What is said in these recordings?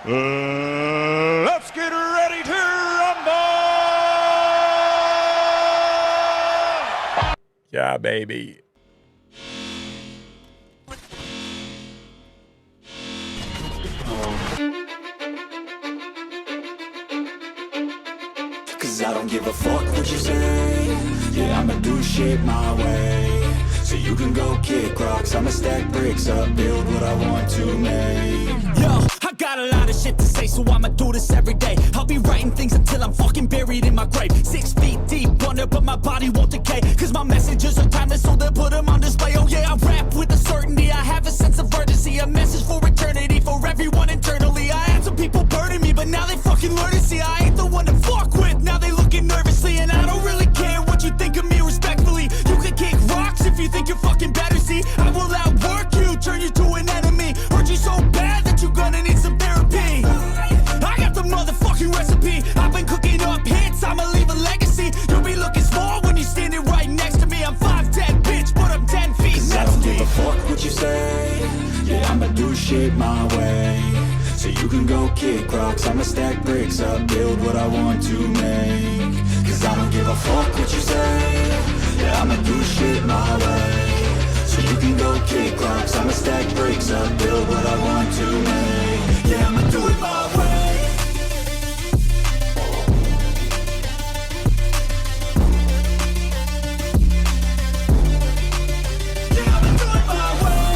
Let's get ready to rumble! Yeah, baby. Cause I don't give a fuck what you say. Yeah, I'ma do shit my way. So you can go kick rocks, I'ma stack bricks up, build what I want to make. Yo, I got a lot of shit to say, so I'ma do this every day. I'll be writing things until I'm fucking buried in my grave. 6 feet deep under, but my body won't decay. Cause my messages are timeless, so they'll put them on display. Oh yeah, I rap with a certainty, I have a sense of urgency. A message for eternity, for everyone internally. I had some people burning me, but now they fucking learn to see I ain't the one to fuck with. Now they looking nervously, and I don't really care what you think of me respectfully. You can kick rocks if you think you're fucking better, see. I will outwork you, turn you to an enemy. Hurt you so bad that you're gonna need some therapy. I got the motherfucking recipe. I've been cooking up hits, I'ma leave a legacy. You'll be looking small when you're standing right next to me. I'm 5'10", bitch, but I'm 10 feet. Cause I don't give a fuck what you say. Yeah, I'ma do shit my way. So you can go kick rocks, I'ma stack bricks up, build what I want to make. Cause I don't give a fuck what you say. Yeah, I'ma do shit my way. So you can go kick rocks, I'ma stack bricks up, build what I want to make. Yeah, I'ma do it my way. Yeah, I'ma do it my way.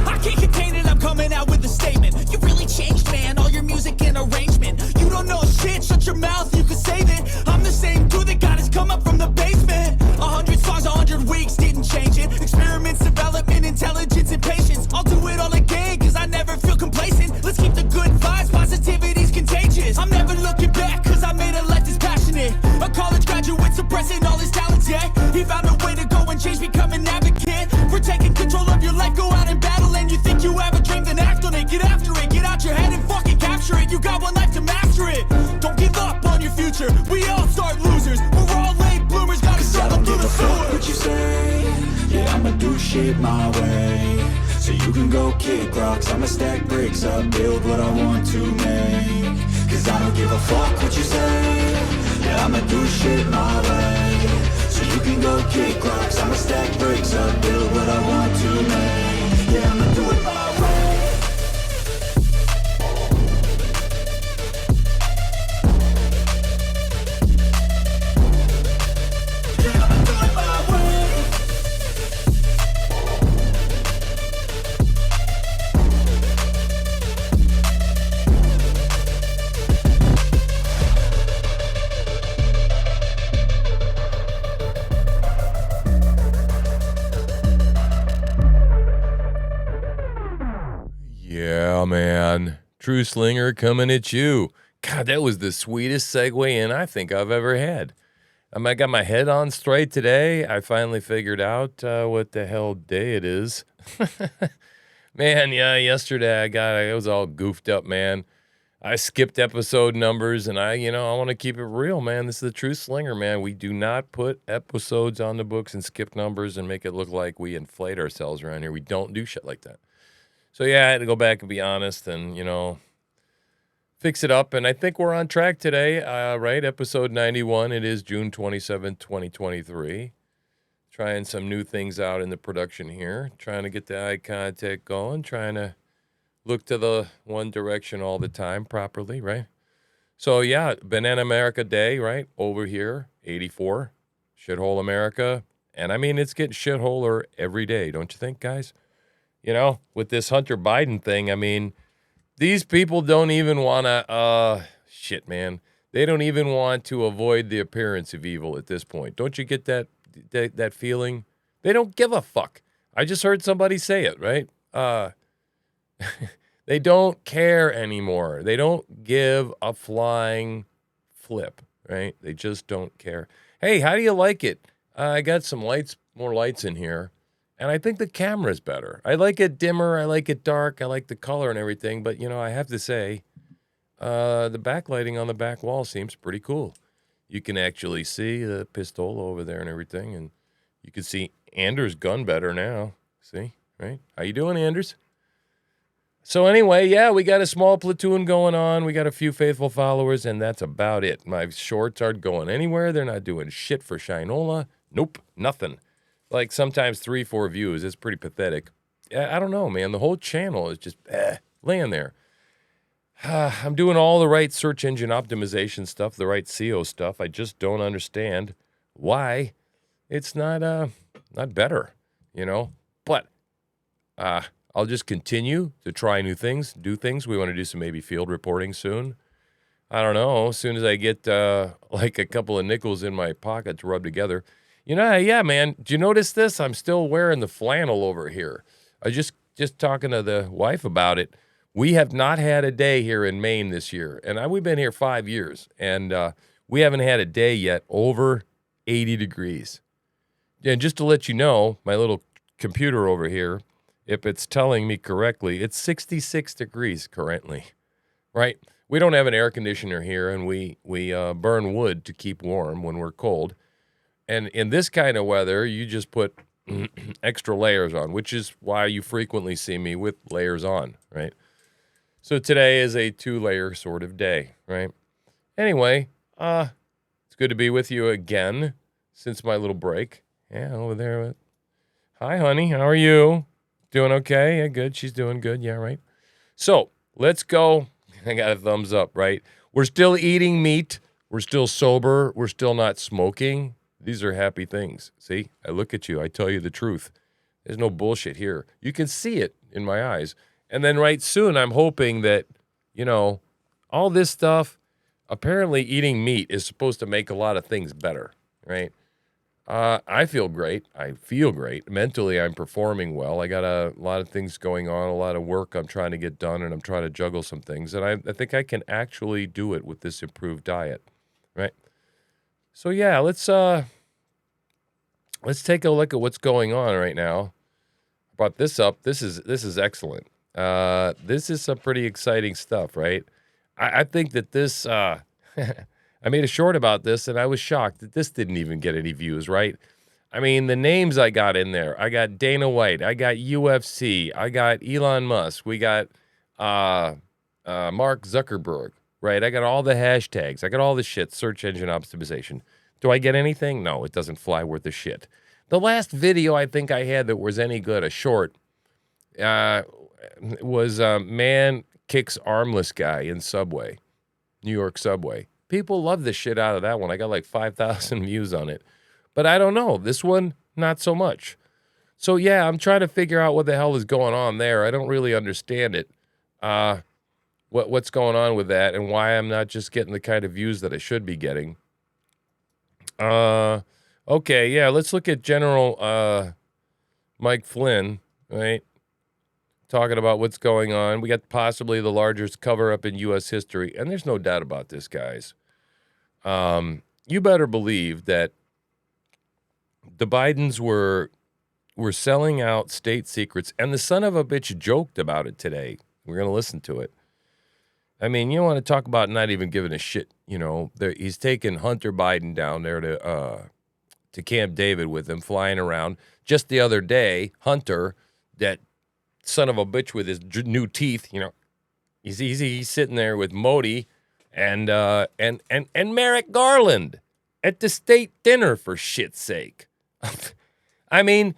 I can't contain it, I'm coming out with a statement. You really changed, man, all your music and arrangement. You don't know shit, shut your mouth, you can save it. I'm the same dude that got his come up from the basement. 100 songs, 100 weeks, didn't change it. Experiments, development, intelligence, and patience. I'll do it all again, cause I never feel complacent. Let's keep the good vibes, positivity's contagious. I'm never looking back, cause I made a life that's passionate. A college graduate suppressing all his talents, yeah. He found a way to go and change, become an advocate. For taking control of your life, go out and battle. And you think you have a dream, then act on it. Get after it, get out your head and fucking capture it. You got one life to master it. Don't give up on your future, we all start losers. We're all late bloomers, gotta Cause I struggle don't through give the a fuck sewer. what you say. Yeah, I'ma do shit my way. So you can go kick rocks, I'ma stack bricks up, build what I want to make. Cause I don't give a fuck what you say. Yeah, I'ma do shit my way. So you can go kick rocks, I'ma stack bricks up, build what I want to make. Yeah, I'ma do it my way. Yeah, I'ma do it my way. Yeah, man. True Slinger coming at you. God, that was the sweetest segue in I think I've ever had. I got my head on straight today. I finally figured out what the hell day it is. Man, yeah, yesterday I was all goofed up, man. I skipped episode numbers, and I want to keep it real, man. This is the True Slinger, man. We do not put episodes on the books and skip numbers and make it look like we inflate ourselves around here. We don't do shit like that. So, yeah, I had to go back and be honest and, fix it up. And I think we're on track today, right? Episode 91. It is June 27th, 2023. Trying some new things out in the production here. Trying to get the eye contact going. Trying to look to the one direction all the time properly, right? So, yeah, Banana America Day, right? Over here, 84. Shithole America. And, I mean, it's getting shitholer every day, don't you think, guys? With this Hunter Biden thing, I mean, these people don't even want to, shit, man. They don't even want to avoid the appearance of evil at this point. Don't you get that feeling? They don't give a fuck. I just heard somebody say it, right? They don't care anymore. They don't give a flying flip, right? They just don't care. Hey, how do you like it? I got some more lights in here. And I think the camera's better. I like it dimmer. I like it dark. I like the color and everything. But, I have to say, the backlighting on the back wall seems pretty cool. you can actually see the pistol over there and everything, and you can see Anders' gun better now. See, right? How you doing, Anders? So anyway, yeah, we got a small platoon going on. We got a few faithful followers, and that's about it. My shorts aren't going anywhere. They're not doing shit for Shinola. Nope, nothing. Like sometimes 3-4 views. It's pretty pathetic. I don't know, man. The whole channel is just laying there. I'm doing all the right search engine optimization stuff, the right SEO stuff. I just don't understand why it's not better, you know? But I'll just continue to try new things, do things. We want to do some maybe field reporting soon. I don't know. As soon as I get like a couple of nickels in my pocket to rub together. You know, yeah, man. Do you notice this? I'm still wearing the flannel over here. I just talking to the wife about it. We have not had a day here in Maine this year. And we've been here 5 years. And we haven't had a day yet over 80 degrees. And just to let you know, my little computer over here, if it's telling me correctly, it's 66 degrees currently, right? We don't have an air conditioner here, and we burn wood to keep warm when we're cold. And in this kind of weather, you just put extra layers on, which is why you frequently see me with layers on, right? So today is a 2-layer sort of day, right? Anyway, it's good to be with you again since my little break. Yeah, over there. Hi, honey. How are you? Doing okay? Yeah, good. She's doing good. Yeah, right. So let's go. I got a thumbs up, right? We're still eating meat. We're still sober. We're still not smoking. These are happy things. See, I look at you. I tell you the truth. There's no bullshit here. You can see it in my eyes. And then right soon, I'm hoping that, you know, all this stuff, apparently eating meat is supposed to make a lot of things better, right? I feel great. I feel great. Mentally, I'm performing well. I got a lot of things going on, a lot of work I'm trying to get done, and I'm trying to juggle some things. And I think I can actually do it with this improved diet, right? So yeah, let's take a look at what's going on right now. I brought this up. This is excellent. This is some pretty exciting stuff, right? I think that this I made a short about this, and I was shocked that this didn't even get any views, right? I mean, the names I got in there. I got Dana White. I got UFC. I got Elon Musk. We got Mark Zuckerberg, right? I got all the hashtags. I got all the shit, search engine optimization. Do I get anything? No, it doesn't fly worth a shit. The last video I think I had that was any good, a short, was man kicks armless guy in Subway, New York Subway. People love the shit out of that one. I got like 5,000 views on it. But I don't know. This one, not so much. So yeah, I'm trying to figure out what the hell is going on there. I don't really understand it. What's going on with that and why I'm not just getting the kind of views that I should be getting. Okay, yeah, let's look at General Mike Flynn, right? Talking about what's going on. We got possibly the largest cover-up in U.S. history, and there's no doubt about this, guys. You better believe that the Bidens were selling out state secrets, and the son of a bitch joked about it today. We're going to listen to it. I mean, you want to talk about not even giving a shit, you know. He's taking Hunter Biden down there to Camp David with him, flying around. Just the other day, Hunter, that son of a bitch with his new teeth, you know, he's sitting there with Modi and Merrick Garland at the state dinner, for shit's sake. I mean,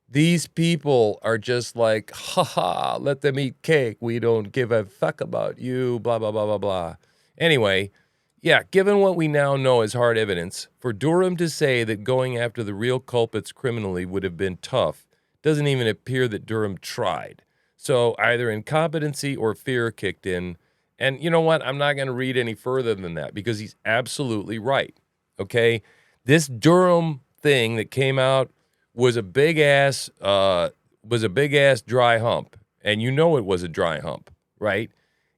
these people are just like, ha, let them eat cake. We don't give a fuck about you, blah, blah, blah, blah, blah. Anyway, yeah, given what we now know as hard evidence, for Durham to say that going after the real culprits criminally would have been tough doesn't even appear that Durham tried. So either incompetency or fear kicked in. And you know what? I'm not going to read any further than that because he's absolutely right. Okay? This Durham thing that came out was a big ass dry hump. And you know it was a dry hump, right?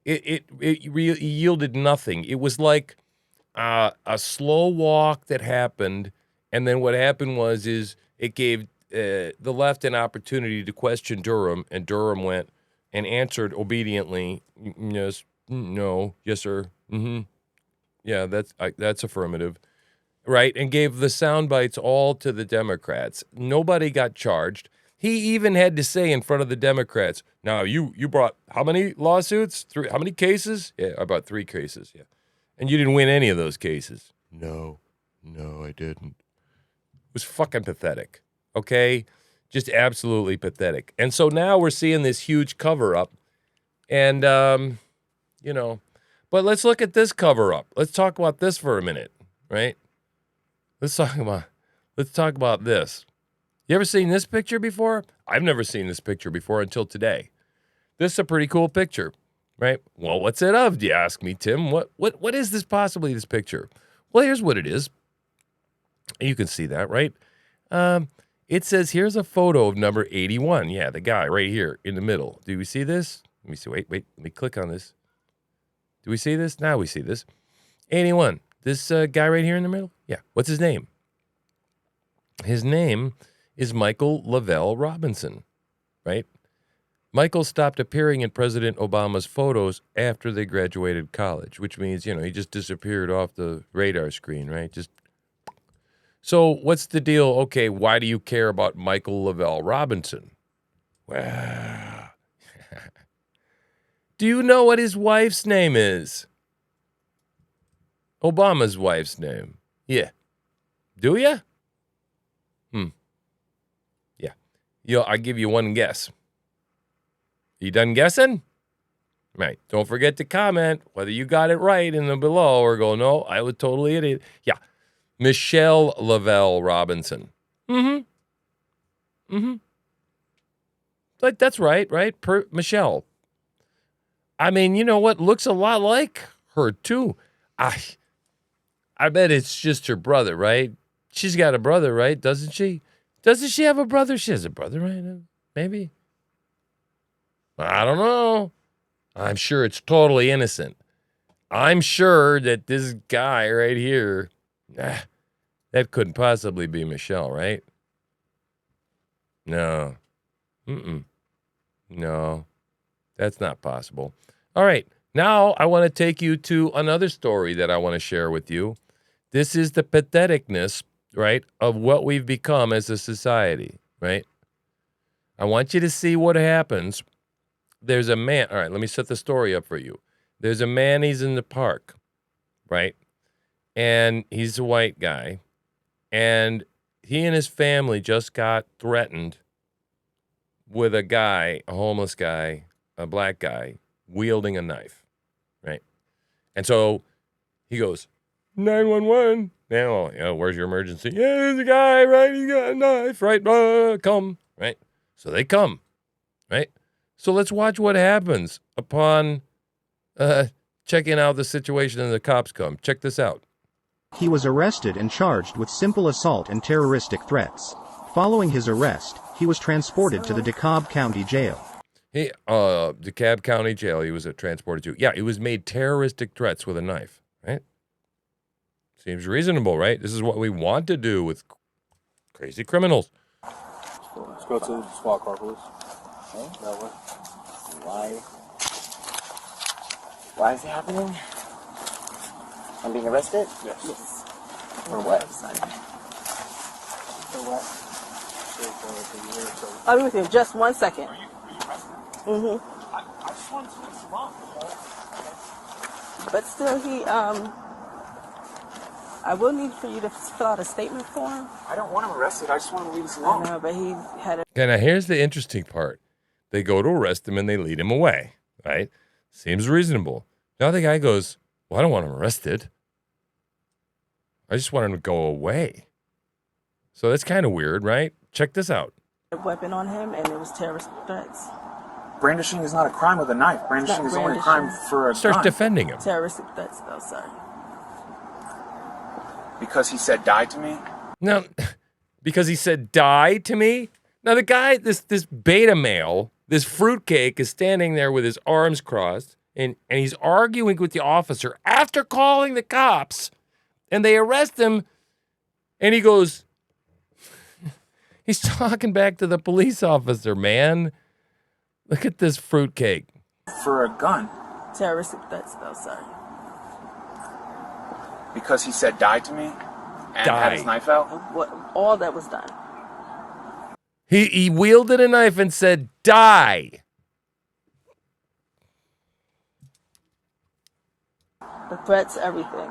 It yielded nothing. It was like a slow walk that happened, and then what happened was it gave the left an opportunity to question Durham, and Durham went and answered obediently, yes, no, yes, sir, mm-hmm, Yeah, that's affirmative. Right, and gave the sound bites all to the Democrats. Nobody got charged. He even had to say in front of the Democrats, now you brought how many lawsuits? 3, how many cases? Yeah, I brought 3 cases, yeah. And you didn't win any of those cases. No, I didn't. It was fucking pathetic, okay? Just absolutely pathetic. And so now we're seeing this huge cover-up. And, you know, but let's look at this cover-up. Let's talk about this for a minute, right? Let's talk about this. You ever seen this picture before? I've never seen this picture before until today. This is a pretty cool picture, right? Well, what's it of, do you ask me, Tim? What is this possibly, this picture? Well, here's what it is. You can see that, right? It says, here's a photo of number 81. Yeah, the guy right here in the middle. Do we see this? Let me see. Wait. Let me click on this. Do we see this? Now we see this. 81. This guy right here in the middle? Yeah. What's his name? His name is Michael Lavelle Robinson, right? Michael stopped appearing in President Obama's photos after they graduated college, which means, he just disappeared off the radar screen, right? So what's the deal? Okay, why do you care about Michael Lavelle Robinson? Well, do you know what his wife's name is? Obama's wife's name. Yeah. Do ya? Yeah. I'll give you one guess. You done guessing? Right. Don't forget to comment whether you got it right in the below or go, no, I was totally an idiot. Yeah. Michelle Lavelle Robinson. But that's right? Michelle. I mean, you know what? Looks a lot like her, too. I bet it's just her brother, right? She's got a brother, right? Doesn't she? Doesn't she have a brother? She has a brother, right? Maybe. I don't know. I'm sure it's totally innocent. I'm sure that this guy right here, that couldn't possibly be Michelle, right? No. No, that's not possible. All right. Now I want to take you to another story that I want to share with you. This is the patheticness, right, of what we've become as a society, right? I want you to see what happens. There's a man. All right, let me set the story up for you. There's a man, he's in the park, right? And he's a white guy. And he and his family just got threatened with a guy, a homeless guy, a black guy, wielding a knife, right? And so he goes, 911. Now, where's your emergency? Yeah, there's a guy, right? He's got a knife, right? Come, right? So they come, right? So let's watch what happens upon checking out the situation and the cops come. Check this out. He was arrested and charged with simple assault and terroristic threats. Following his arrest, he was transported to the DeKalb County Jail. DeKalb County Jail, he was transported to. Yeah, he was made terroristic threats with a knife, right? Seems reasonable, right? This is what we want to do with crazy criminals. Let's go to the squad car, please. Okay. That way. Why is it happening? I'm being arrested? Yes. For what? For what? I'll be with you in just 1 second. Are you arrested? Mm-hmm. I just wanted to mix them up. But still, I will need for you to fill out a statement for him. I don't want him arrested. I just want him to leave us alone. I know, but he had a... Okay, now here's the interesting part. They go to arrest him and they lead him away, right? Seems reasonable. Now the guy goes, well, I don't want him arrested. I just want him to go away. So that's kind of weird, right? Check this out. weapon on him, and it was terrorist threats. Brandishing is not a crime with a knife. Brandishing is only a crime for a Starts gun. defending him. Terroristic threats, though, sorry. Because he said die to me? No, because he said die to me? Now the guy, this beta male, this fruitcake is standing there with his arms crossed, and he's arguing with the officer after calling the cops, and they arrest him, and he goes, he's talking back to the police officer, man. Look at this fruitcake. For a gun. Terroristic threats, though, sorry. Because he said die to me and had his Die. knife out? What? All that was done. He wielded a knife and said, die. The threats, everything.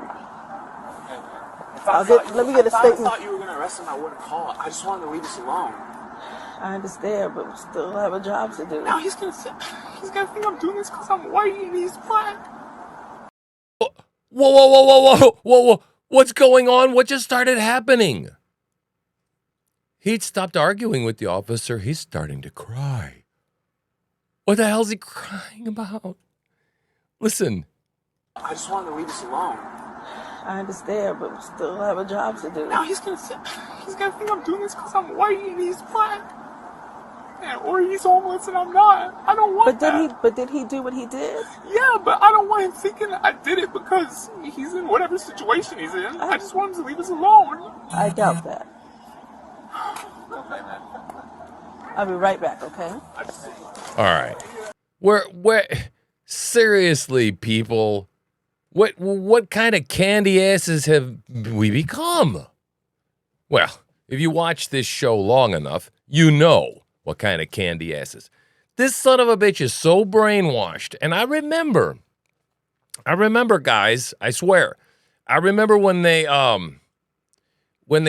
Let me get a statement. I thought you were going to arrest him. I wouldn't call. I just wanted to leave us alone. I understand, but we still have a job to do. Now he's going to think I'm doing this because I'm white and he's black. Whoa. What's going on? What just started happening? He'd stopped arguing with the officer. He's starting to cry. What the hell's he crying about? Listen. I just wanted to leave us alone. I understand, but we still have a job to do. Now he's gonna think I'm doing this because I'm white and he's black. Or he's homeless and I'm not. I don't want that. But did he do what he did? Yeah, but I don't want him thinking I did it because he's in whatever situation he's in. I just want him to leave us alone. I doubt that. I'll be right back, okay? All right. We're seriously, people. What kind of candy asses have we become? Well, if you watch this show long enough, you know what kind of candy asses. This son of a bitch is so brainwashed. And I remember, guys, I swear, I remember when they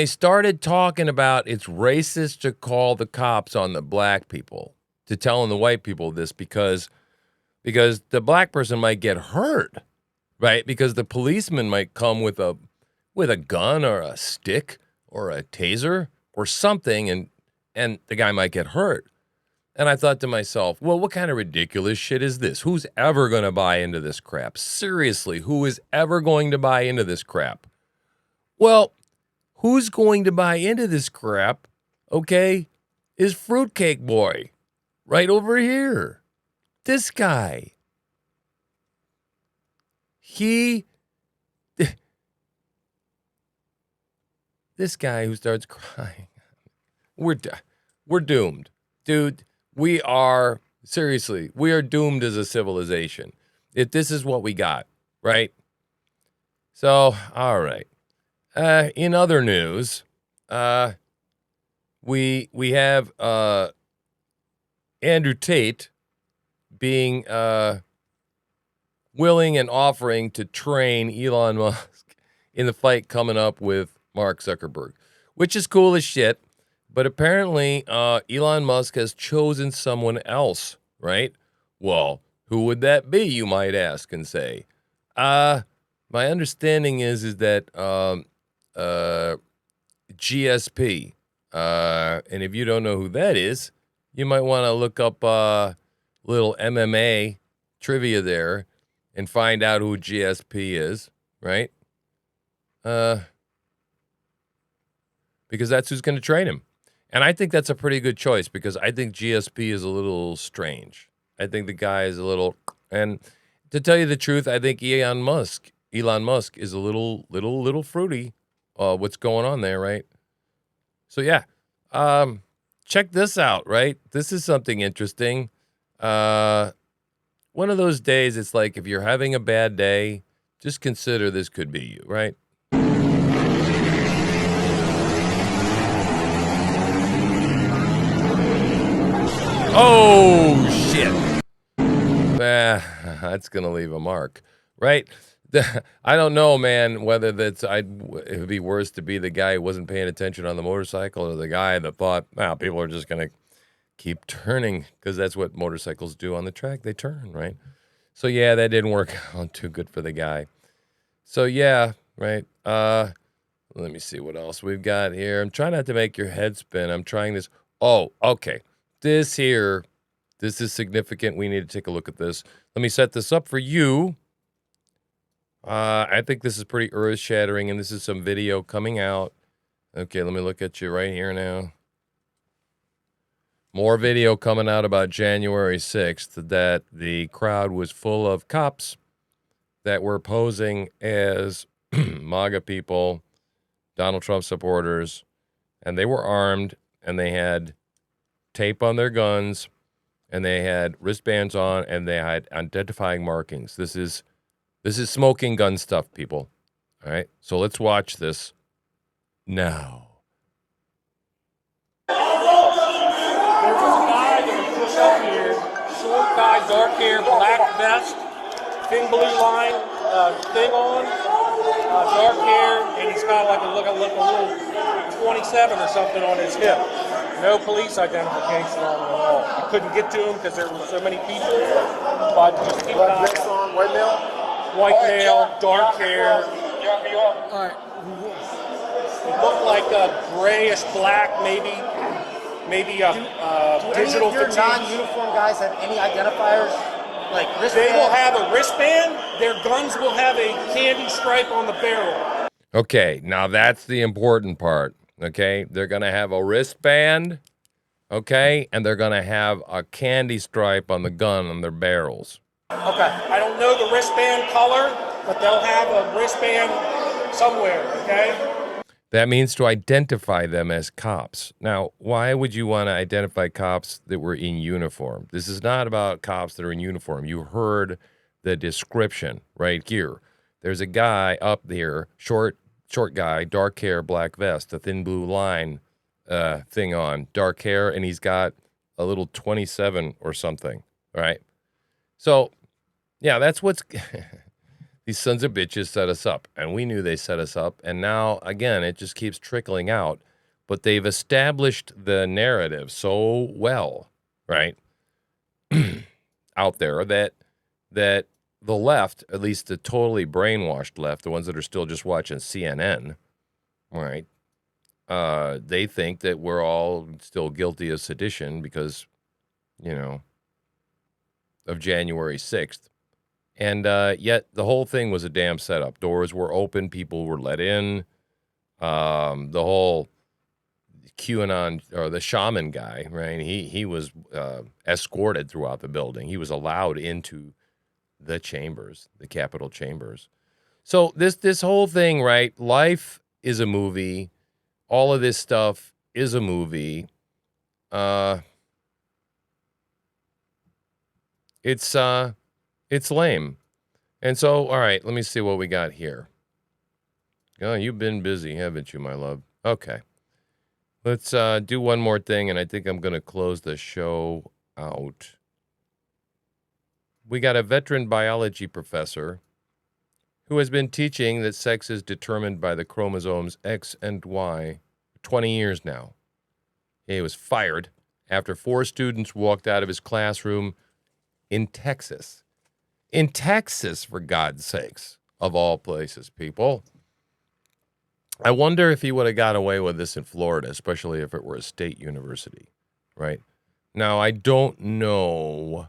started talking about it's racist to call the cops on the black people, to telling the white people this because the black person might get hurt. Right, because the policeman might come with a gun or a stick or a taser or something, and the guy might get hurt. And I thought to myself, well, what kind of ridiculous shit is this? Who's ever going to buy into this crap? Seriously, who is ever going to buy into this crap? Well, who's going to buy into this crap, okay, is Fruitcake Boy right over here. This guy. This guy who starts crying, we're doomed, dude. We are doomed as a civilization. If this is what we got, right? So, all right. In other news, we have Andrew Tate being willing and offering to train Elon Musk in the fight coming up with Mark Zuckerberg, which is cool as shit. But apparently, Elon Musk has chosen someone else, right? Well, who would that be, you might ask and say? My understanding is that GSP, and if you don't know who that is, you might want to look up little MMA trivia there and find out who GSP is, right? Because that's who's going to train him. And I think that's a pretty good choice because I think GSP is a little strange. I think the guy is a little, and to tell you the truth, I think Elon Musk is a little fruity. What's going on there, right? So yeah, check this out, right? This is something interesting. One of those days, it's like if you're having a bad day, just consider this could be you, right? Oh, shit. That's going to leave a mark, right? I don't know, man, whether it would be worse to be the guy who wasn't paying attention on the motorcycle or the guy that thought, people are just going to keep turning because that's what motorcycles do on the track. They turn, right? So, yeah, that didn't work out too good for the guy. So, yeah, right. Let me see what else we've got here. I'm trying not to make your head spin. I'm trying this. Oh, okay. This is significant. We need to take a look at this. Let me set this up for you. I think this is pretty earth-shattering, and this is some video coming out. Okay, let me look at you right here now. More video coming out about January 6th that the crowd was full of cops that were posing as MAGA people, Donald Trump supporters, and they were armed, and they had tape on their guns, and they had wristbands on, and they had identifying markings. This is smoking gun stuff, people. All right, so let's watch this now. There was a guy that was pushed up here, short guy, dark hair, black vest, thin blue line thing on, dark hair, and he's got like a little 27 or something on his hip. No police identification on him at all. I couldn't get to him because there were so many people, but just keep an eye on. White male? White male, dark hair. All right. It looked like a grayish black, maybe digital Any of your fatigue. non-uniform guys have any identifiers? Like wristband? They will have a wristband. Their guns will have a candy stripe on the barrel. Okay, now that's the important part. Okay, they're going to have a wristband, okay, and they're going to have a candy stripe on the gun on their barrels. Okay. I don't know the wristband color, but they'll have a wristband somewhere, okay? That means to identify them as cops. Now, why would you want to identify cops that were in uniform? This is not about cops that are in uniform. You heard the description right here. There's a guy up there, short guy, dark hair, black vest, a thin blue line thing on, dark hair, and he's got a little 27 or something, right? So, yeah, that's what's... These sons of bitches set us up, and we knew they set us up, and now, again, it just keeps trickling out, but they've established the narrative so well, right, out there that the left, at least the totally brainwashed left, the ones that are still just watching CNN, right, they think that we're all still guilty of sedition because, you know, of January 6th. And yet the whole thing was a damn setup. Doors were open. People were let in. The whole QAnon or the shaman guy, right? He was escorted throughout the building. He was allowed into the chambers, the Capitol chambers. So this whole thing, right? Life is a movie. All of this stuff is a movie. It's lame. And so, all right, let me see what we got here. Oh, you've been busy, haven't you, my love? Okay. Let's do one more thing, and I think I'm going to close the show out. We got a veteran biology professor who has been teaching that sex is determined by the chromosomes X and Y for 20 years now. He was fired after 4 students walked out of his classroom in Texas. In Texas, for God's sakes, of all places, people. I wonder if he would have got away with this in Florida, especially if it were a state university, right? Now, I don't know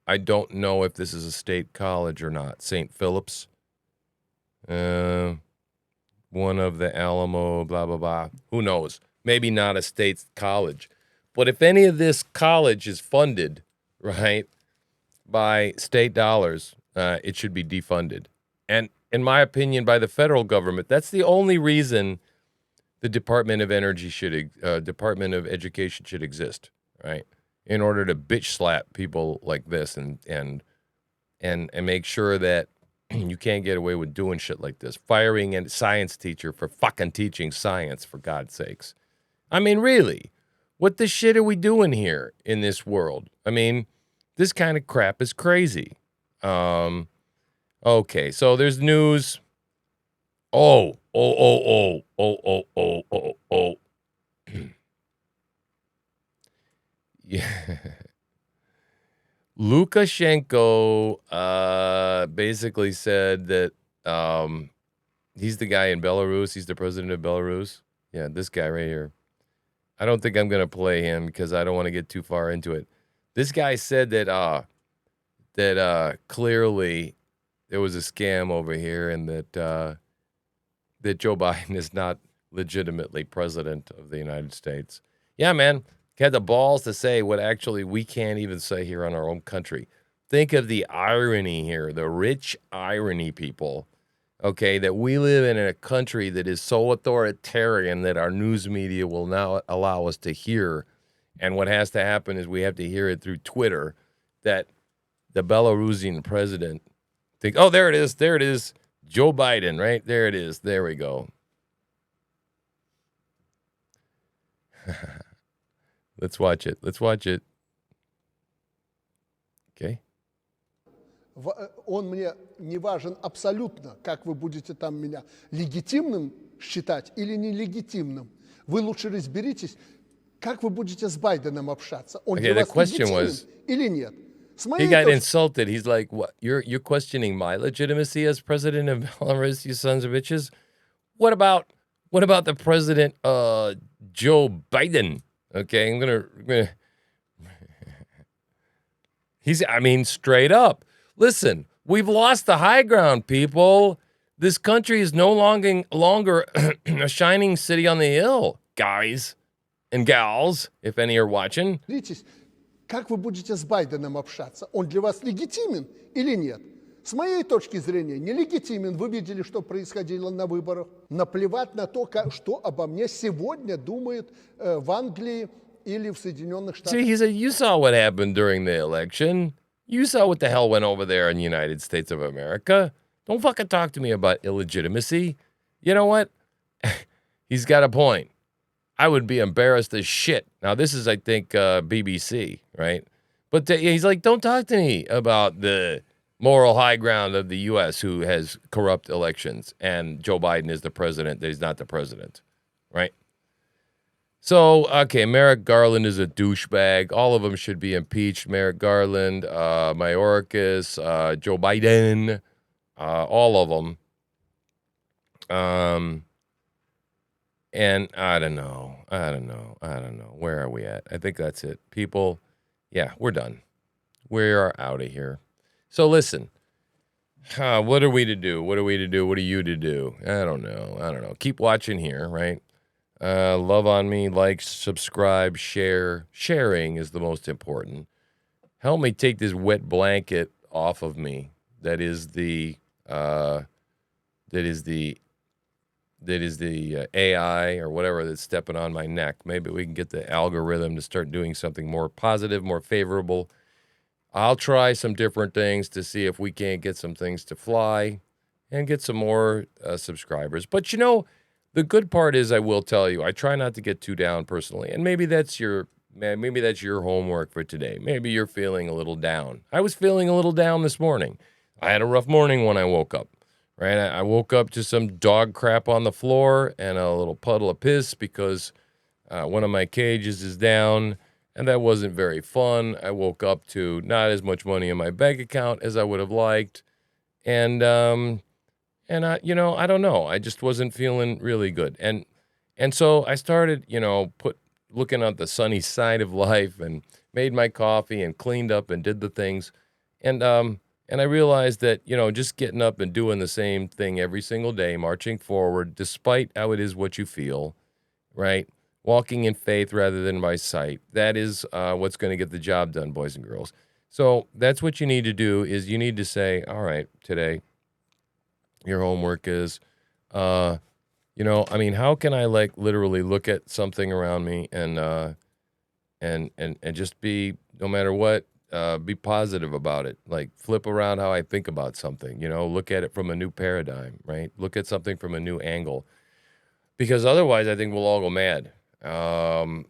if this is a state college or not. St. Philip's, one of the Alamo, blah, blah, blah. Who knows? Maybe not a state college. But if any of this college is funded, right, by state dollars, it should be defunded. And in my opinion, by the federal government, that's the only reason the Department of Department of Education should exist, right? In order to bitch slap people like this and make sure that you can't get away with doing shit like this. Firing a science teacher for fucking teaching science, for God's sakes. I mean, really, what the shit are we doing here in this world? I mean, this kind of crap is crazy. Okay, so there's news. Oh. Yeah. Lukashenko basically said that he's the guy in Belarus. He's the president of Belarus. Yeah, this guy right here. I don't think I'm going to play him because I don't want to get too far into it. This guy said that clearly there was a scam over here and that Joe Biden is not legitimately president of the United States. Yeah, man. He had the balls to say what actually we can't even say here in our own country. Think of the irony here, the rich irony, people. Okay, that we live in a country that is so authoritarian that our news media will now allow us to hear. And what has to happen is we have to hear it through Twitter that the Belarusian president think, oh, there it is. Joe Biden, right? There it is. There we go. Let's watch it. Let's watch it. Okay. Он мне не важен абсолютно, как вы будете там меня легитимным считать или нелегитимным. Вы лучше разберитесь, как вы будете с Байденом общаться. Он для вас легитимен или нет? He got insulted. He's like, "What? You're questioning my legitimacy as president of Belarus, you sons of bitches? What about the president, Joe Biden?" Okay, I'm gonna. I mean, straight up. Listen, we've lost the high ground, people. This country is no longer a shining city on the hill, guys and gals, if any are watching. Как вы будете с Байденом общаться? Он для вас легитимен или нет? С моей точки зрения, нелегитимен. Вы видели, что происходило на выборах. Наплевать на то, что обо мне сегодня думают в Англии или в Соединенных Штатах. See, he said, you saw what happened during the election. You saw what the hell went over there in the United States of America. Don't fucking talk to me about illegitimacy. You know what? He's got a point. I would be embarrassed as shit. Now, this is, I think, BBC, right? But he's like, don't talk to me about the moral high ground of the U.S. who has corrupt elections, and Joe Biden is the president, that he's not the president, right? So, okay, Merrick Garland is a douchebag. All of them should be impeached. Merrick Garland, Mayorkas, Joe Biden, all of them. And I don't know. Where are we at? I think that's it. People, yeah, we're done. We are out of here. So listen, what are we to do? What are we to do? What are you to do? I don't know. Keep watching here, right? Love on me, like, subscribe, share. Sharing is the most important. Help me take this wet blanket off of me. That is the AI or whatever that's stepping on my neck. Maybe we can get the algorithm to start doing something more positive, more favorable. I'll try some different things to see if we can't get some things to fly and get some more subscribers. But you know, the good part is, I will tell you, I try not to get too down personally. And maybe that's your homework for today. Maybe you're feeling a little down. I was feeling a little down this morning. I had a rough morning when I woke up. Right, I woke up to some dog crap on the floor and a little puddle of piss because one of my cages is down, and that wasn't very fun. I woke up to not as much money in my bank account as I would have liked, and I don't know. I just wasn't feeling really good, and so I started, looking at the sunny side of life and made my coffee and cleaned up and did the things, and I realized that, just getting up and doing the same thing every single day, marching forward, despite how it is what you feel, right? Walking in faith rather than by sight. That is what's going to get the job done, boys and girls. So that's what you need to do, is you need to say, all right, today, your homework is, how can I literally look at something around me and just be, no matter what, be positive about it. Like, flip around how I think about something, look at it from a new paradigm, right? Look at something from a new angle, because otherwise I think we'll all go mad. I'm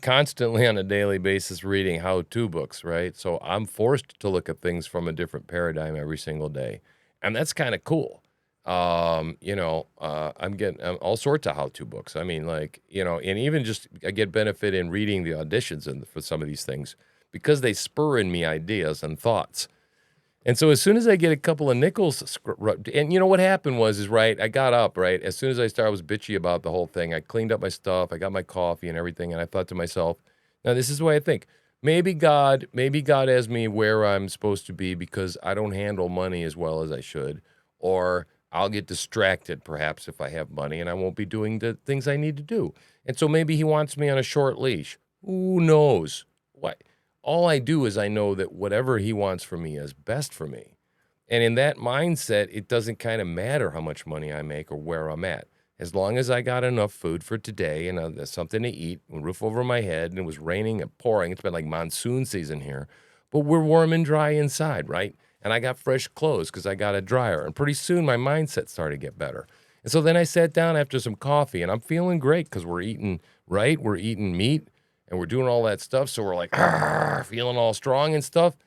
constantly on a daily basis reading how-to books, right? So I'm forced to look at things from a different paradigm every single day. And that's kind of cool. I'm getting all sorts of how-to books. I mean, and even just, I get benefit in reading the auditions for some of these things, because they spur in me ideas and thoughts. And so as soon as I get a couple of nickels, and what happened was, right, I got up, right, as soon as I was bitchy about the whole thing. I cleaned up my stuff, I got my coffee and everything, and I thought to myself, now this is the way I think. Maybe God has me where I'm supposed to be because I don't handle money as well as I should, or I'll get distracted perhaps if I have money and I won't be doing the things I need to do. And so maybe he wants me on a short leash. Who knows? What? All I do is I know that whatever he wants for me is best for me. And in that mindset, it doesn't kind of matter how much money I make or where I'm at. As long as I got enough food for today and there's something to eat, a roof over my head, and it was raining and pouring. It's been like monsoon season here. But we're warm and dry inside, right? and I got fresh clothes because I got a dryer. And pretty soon my mindset started to get better. And so then I sat down after some coffee, and I'm feeling great because we're eating right. We're eating meat, and we're doing all that stuff. So we're like, feeling all strong and stuff.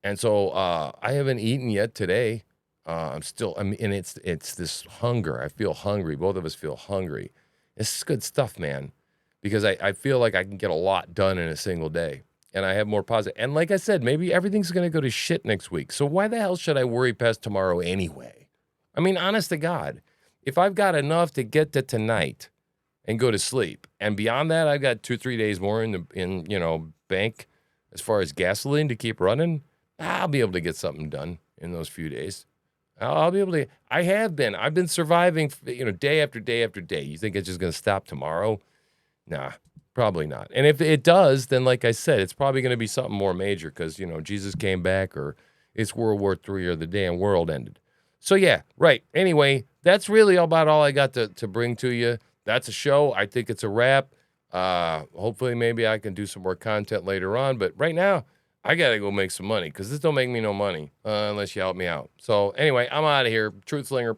And so I haven't eaten yet today. And it's this hunger. I feel hungry. Both of us feel hungry. This is good stuff, man, because I feel like I can get a lot done in a single day, and I have more positive. And like I said, maybe everything's going to go to shit next week. So why the hell should I worry past tomorrow anyway? I mean, honest to God, if I've got enough to get to tonight and go to sleep, and beyond that, I've got 2-3 days more in bank as far as gasoline to keep running, I'll be able to get something done in those few days. I'll be able to. I've been surviving, day after day after day. You think it's just going to stop tomorrow? Nah, probably not. And if it does, then like I said, it's probably going to be something more major because, Jesus came back, or it's World War III, or the damn world ended. So yeah, right. Anyway, that's really about all I got to bring to you. That's a show. I think it's a wrap. Hopefully maybe I can do some more content later on. But right now, I got to go make some money because this don't make me no money unless you help me out. So anyway, I'm out of here. Truth Slinger.